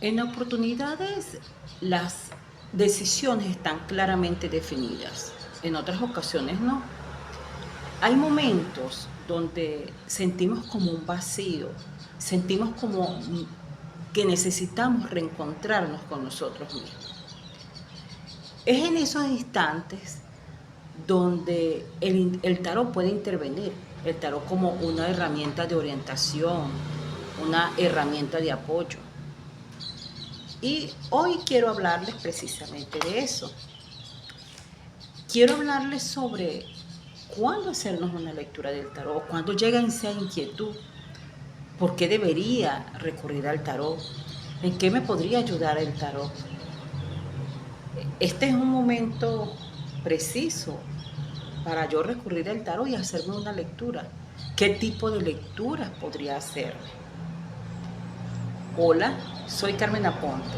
En oportunidades, las decisiones están claramente definidas. En otras ocasiones no. Hay momentos donde sentimos como un vacío, sentimos como que necesitamos reencontrarnos con nosotros mismos. Es en esos instantes donde el tarot puede intervenir. El tarot como una herramienta de orientación, una herramienta de apoyo. Y hoy quiero hablarles precisamente de eso. Quiero hablarles sobre cuándo hacernos una lectura del tarot, cuándo llega esa inquietud, por qué debería recurrir al tarot, en qué me podría ayudar el tarot. Este es un momento preciso para yo recurrir al tarot y hacerme una lectura. ¿Qué tipo de lectura podría hacerme? Hola, soy Carmen Aponte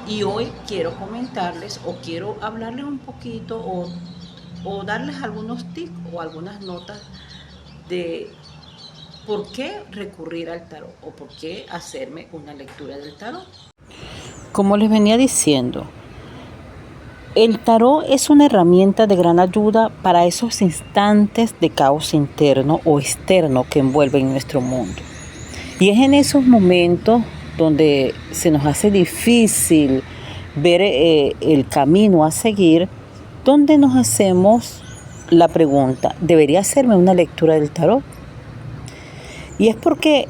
y hoy quiero comentarles o quiero hablarles un poquito o darles algunos tips o algunas notas de por qué recurrir al tarot o por qué hacerme una lectura del tarot. Como les venía diciendo, el tarot es una herramienta de gran ayuda para esos instantes de caos interno o externo que envuelven nuestro mundo. Y es en esos momentos donde se nos hace difícil ver el camino a seguir, donde nos hacemos la pregunta, ¿debería hacerme una lectura del tarot? Y es porque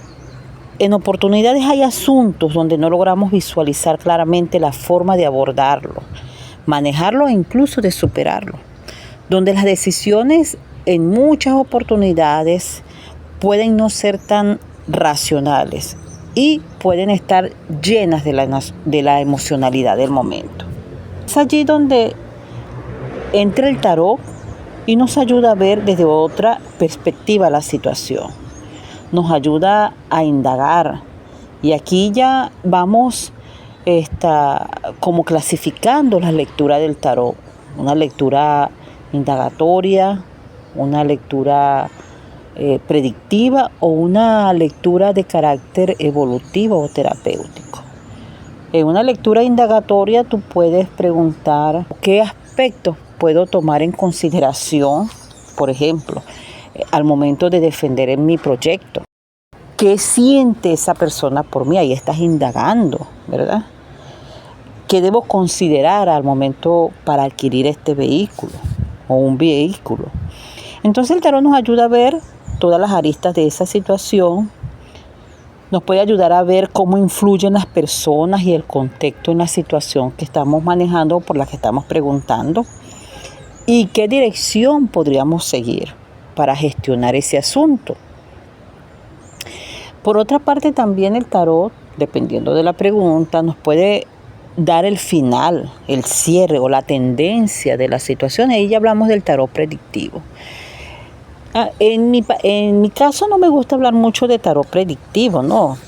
en oportunidades hay asuntos donde no logramos visualizar claramente la forma de abordarlo, manejarlo e incluso de superarlo, donde las decisiones en muchas oportunidades pueden no ser tan racionales y pueden estar llenas de la emocionalidad del momento. Es allí donde entra el tarot y nos ayuda a ver desde otra perspectiva la situación. Nos ayuda a indagar. Y aquí ya vamos como clasificando la lectura del tarot. Una lectura indagatoria, una lectura predictiva o una lectura de carácter evolutivo o terapéutico. En una lectura indagatoria tú puedes preguntar qué aspectos puedo tomar en consideración, por ejemplo, al momento de defender en mi proyecto. ¿Qué siente esa persona por mí? Ahí estás indagando, ¿verdad? ¿Qué debo considerar al momento para adquirir este vehículo o un vehículo? Entonces el tarot nos ayuda a ver todas las aristas de esa situación, nos puede ayudar a ver cómo influyen las personas y el contexto en la situación que estamos manejando o por la que estamos preguntando y qué dirección podríamos seguir para gestionar ese asunto. Por otra parte, también el tarot, dependiendo de la pregunta, nos puede dar el final, el cierre o la tendencia de la situación. Ahí ya hablamos del tarot predictivo. En mi caso no me gusta hablar mucho de tarot predictivo, ¿no?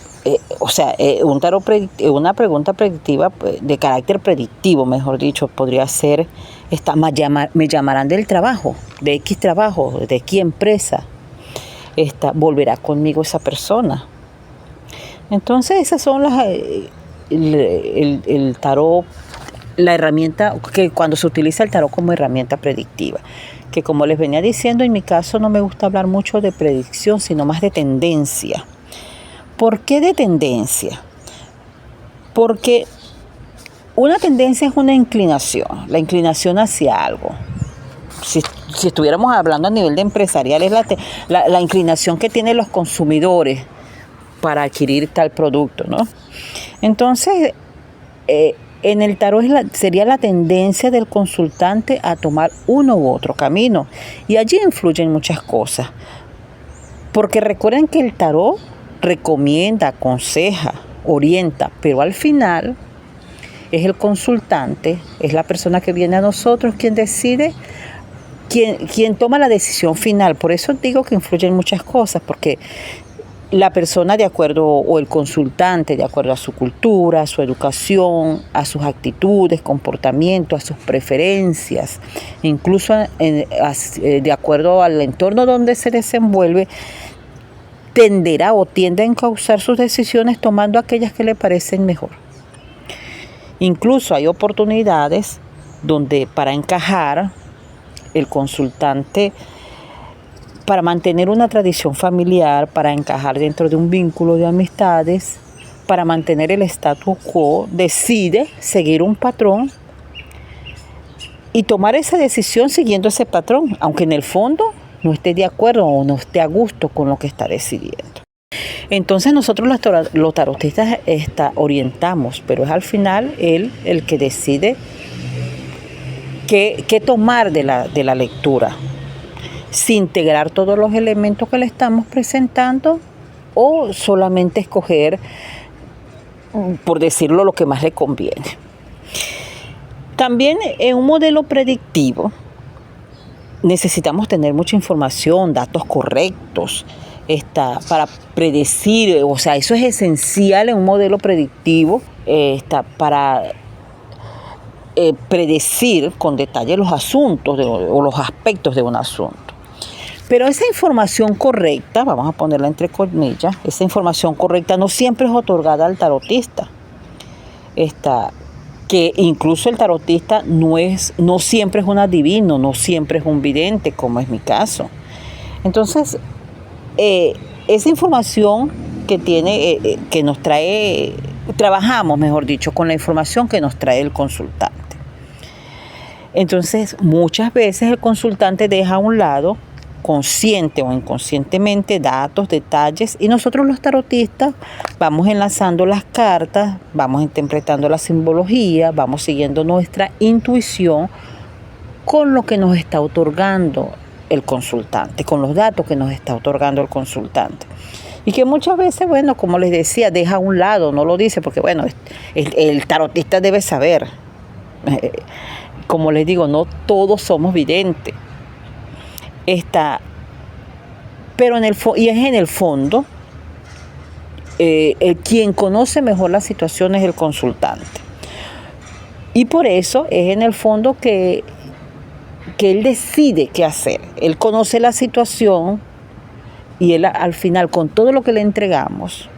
Una pregunta predictiva de carácter predictivo, mejor dicho, podría ser, me llamarán del trabajo, de X trabajo, de X empresa. Volverá conmigo esa persona. Entonces esas son el tarot, la herramienta que cuando se utiliza el tarot como herramienta predictiva, que como les venía diciendo, en mi caso no me gusta hablar mucho de predicción, sino más de tendencia. ¿Por qué de tendencia? Porque una tendencia es una inclinación, la inclinación hacia algo. Si estuviéramos hablando a nivel de empresarial, es la inclinación que tienen los consumidores para adquirir tal producto, ¿no? Entonces, en el tarot sería la tendencia del consultante a tomar uno u otro camino. Y allí influyen muchas cosas. Porque recuerden que el tarot recomienda, aconseja, orienta, pero al final es el consultante, es la persona que viene a nosotros quien decide, quien toma la decisión final. Por eso digo que influyen muchas cosas, porque la persona de acuerdo, o el consultante de acuerdo a su cultura, a su educación, a sus actitudes, comportamientos, a sus preferencias, incluso de acuerdo al entorno donde se desenvuelve, tenderá o tiende a encauzar sus decisiones tomando aquellas que le parecen mejor. Incluso hay oportunidades donde para encajar el consultante, para mantener una tradición familiar, para encajar dentro de un vínculo de amistades, para mantener el status quo, decide seguir un patrón y tomar esa decisión siguiendo ese patrón, aunque en el fondo no esté de acuerdo o no esté a gusto con lo que está decidiendo. Entonces nosotros los tarotistas orientamos, pero es al final él el que decide qué tomar de la lectura, si integrar todos los elementos que le estamos presentando o solamente escoger, por decirlo, lo que más le conviene. También en un modelo predictivo necesitamos tener mucha información, datos correctos, para predecir, o sea, eso es esencial en un modelo predictivo, para predecir con detalle los asuntos o los aspectos de un asunto. Pero esa información correcta, vamos a ponerla entre comillas, esa información correcta no siempre es otorgada al tarotista. Que incluso el tarotista no siempre es un adivino, no siempre es un vidente, como es mi caso. Entonces, esa información que nos trae, trabajamos, mejor dicho, con la información que nos trae el consultante. Entonces, muchas veces el consultante deja a un lado, consciente o inconscientemente, datos, detalles, y nosotros los tarotistas vamos enlazando las cartas, vamos interpretando la simbología, vamos siguiendo nuestra intuición con lo que nos está otorgando el consultante, con los datos que nos está otorgando el consultante. Y que muchas veces, bueno, como les decía, deja a un lado, no lo dice, porque bueno, el tarotista debe saber. Como les digo, no todos somos videntes. Pero y es en el fondo, quien conoce mejor la situación es el consultante. Y por eso es en el fondo que él decide qué hacer. Él conoce la situación y él al final, con todo lo que le entregamos,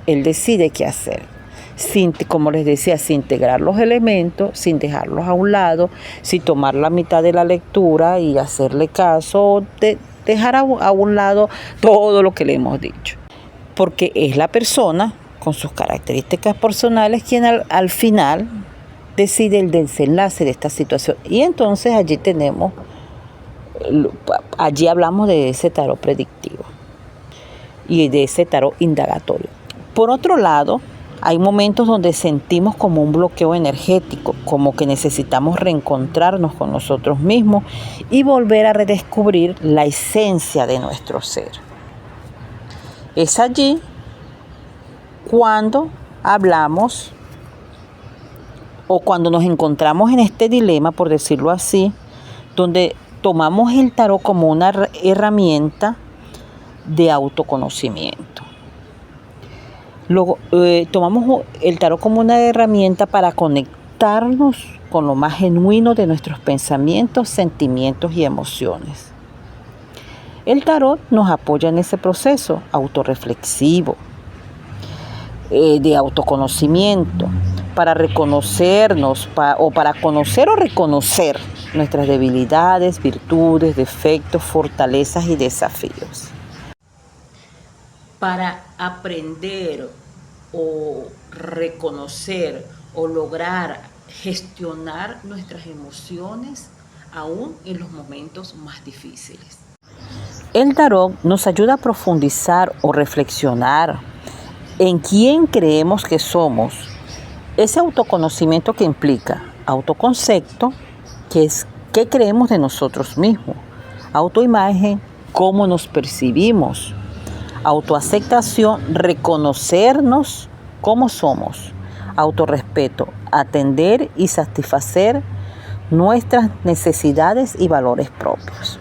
él decide qué hacer. Como les decía, sin integrar los elementos, sin dejarlos a un lado, sin tomar la mitad de la lectura y hacerle caso, dejar a un lado todo lo que le hemos dicho. Porque es la persona, con sus características personales, quien al final decide el desenlace de esta situación. Y entonces allí hablamos de ese tarot predictivo y de ese tarot indagatorio. Por otro lado, hay momentos donde sentimos como un bloqueo energético, como que necesitamos reencontrarnos con nosotros mismos y volver a redescubrir la esencia de nuestro ser. Es allí cuando hablamos o cuando nos encontramos en este dilema, por decirlo así, donde tomamos el tarot como una herramienta de autoconocimiento. Luego, tomamos el tarot como una herramienta para conectarnos con lo más genuino de nuestros pensamientos, sentimientos y emociones. El tarot nos apoya en ese proceso autorreflexivo, de autoconocimiento, para reconocernos, para conocer o reconocer nuestras debilidades, virtudes, defectos, fortalezas y desafíos. Para aprender o reconocer o lograr gestionar nuestras emociones aún en los momentos más difíciles. El tarot nos ayuda a profundizar o reflexionar en quién creemos que somos. Ese autoconocimiento que implica autoconcepto, que es qué creemos de nosotros mismos, autoimagen, cómo nos percibimos, autoaceptación, reconocernos como somos, autorrespeto, atender y satisfacer nuestras necesidades y valores propios.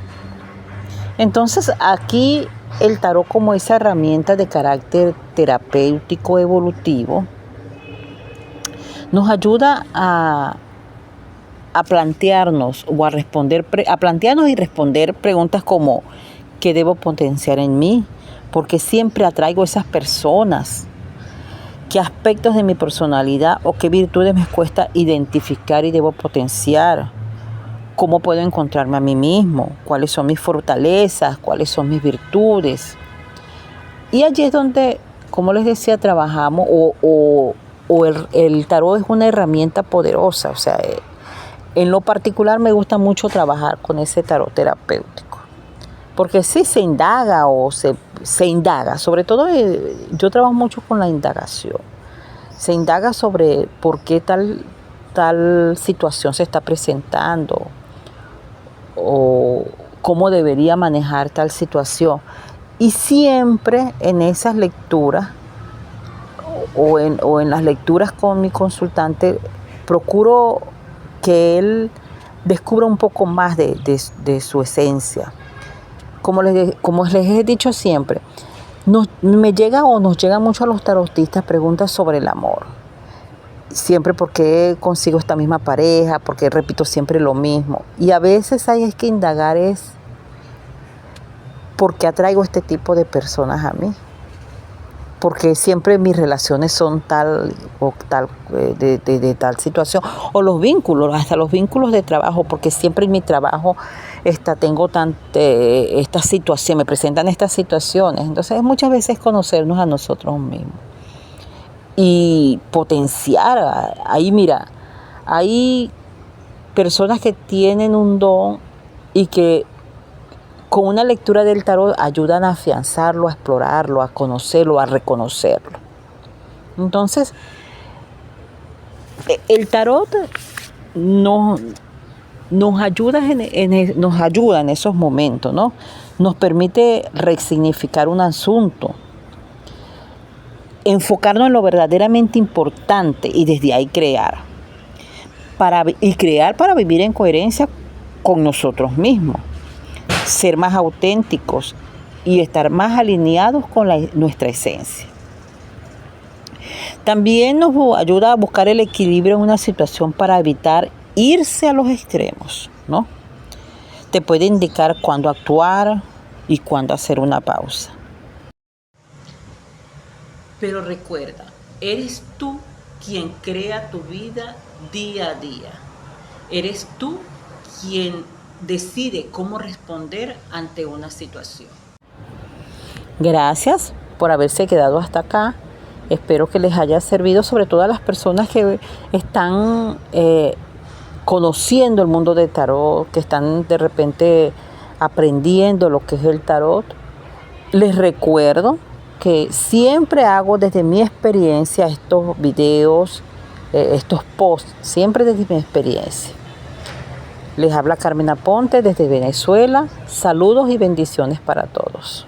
Entonces aquí el tarot, como esa herramienta de carácter terapéutico evolutivo, nos ayuda a plantearnos o a plantearnos y responder preguntas como ¿qué debo potenciar en mí? Porque siempre atraigo esas personas qué aspectos de mi personalidad o qué virtudes me cuesta identificar y debo potenciar, cómo puedo encontrarme a mí mismo, cuáles son mis fortalezas, cuáles son mis virtudes. Y allí es donde, como les decía, trabajamos el tarot es una herramienta poderosa. O sea, en lo particular me gusta mucho trabajar con ese tarot terapéutico. Porque sí se indaga se indaga. Sobre todo yo trabajo mucho con la indagación. Se indaga sobre por qué tal situación se está presentando o cómo debería manejar tal situación. Y siempre en esas lecturas o en las lecturas con mi consultante procuro que él descubra un poco más de su esencia. Como les he dicho siempre, nos llegan mucho a los tarotistas preguntas sobre el amor. Siempre por qué consigo esta misma pareja, porque repito siempre lo mismo. Y a veces hay que indagar por qué atraigo este tipo de personas a mí. Porque siempre mis relaciones son de tal situación, o los vínculos, hasta los vínculos de trabajo, porque siempre en mi trabajo tengo esta situación, me presentan estas situaciones. Entonces muchas veces conocernos a nosotros mismos y potenciar. Ahí mira, hay personas que tienen un don y que con una lectura del tarot ayudan a afianzarlo, a explorarlo, a conocerlo, a reconocerlo. Entonces, el tarot nos ayuda en esos momentos, ¿no? Nos permite resignificar un asunto, enfocarnos en lo verdaderamente importante y desde ahí crear para vivir en coherencia con nosotros mismos, ser más auténticos y estar más alineados con nuestra esencia. También nos ayuda a buscar el equilibrio en una situación para evitar irse a los extremos, ¿no? Te puede indicar cuándo actuar y cuándo hacer una pausa. Pero recuerda, eres tú quien crea tu vida día a día. Eres tú quien decide cómo responder ante una situación. Gracias por haberse quedado hasta acá. Espero que les haya servido, sobre todo a las personas que están conociendo el mundo del tarot, que están de repente aprendiendo lo que es el tarot. Les recuerdo que siempre hago desde mi experiencia estos videos, estos posts, siempre desde mi experiencia. Les habla Carmen Aponte desde Venezuela. Saludos y bendiciones para todos.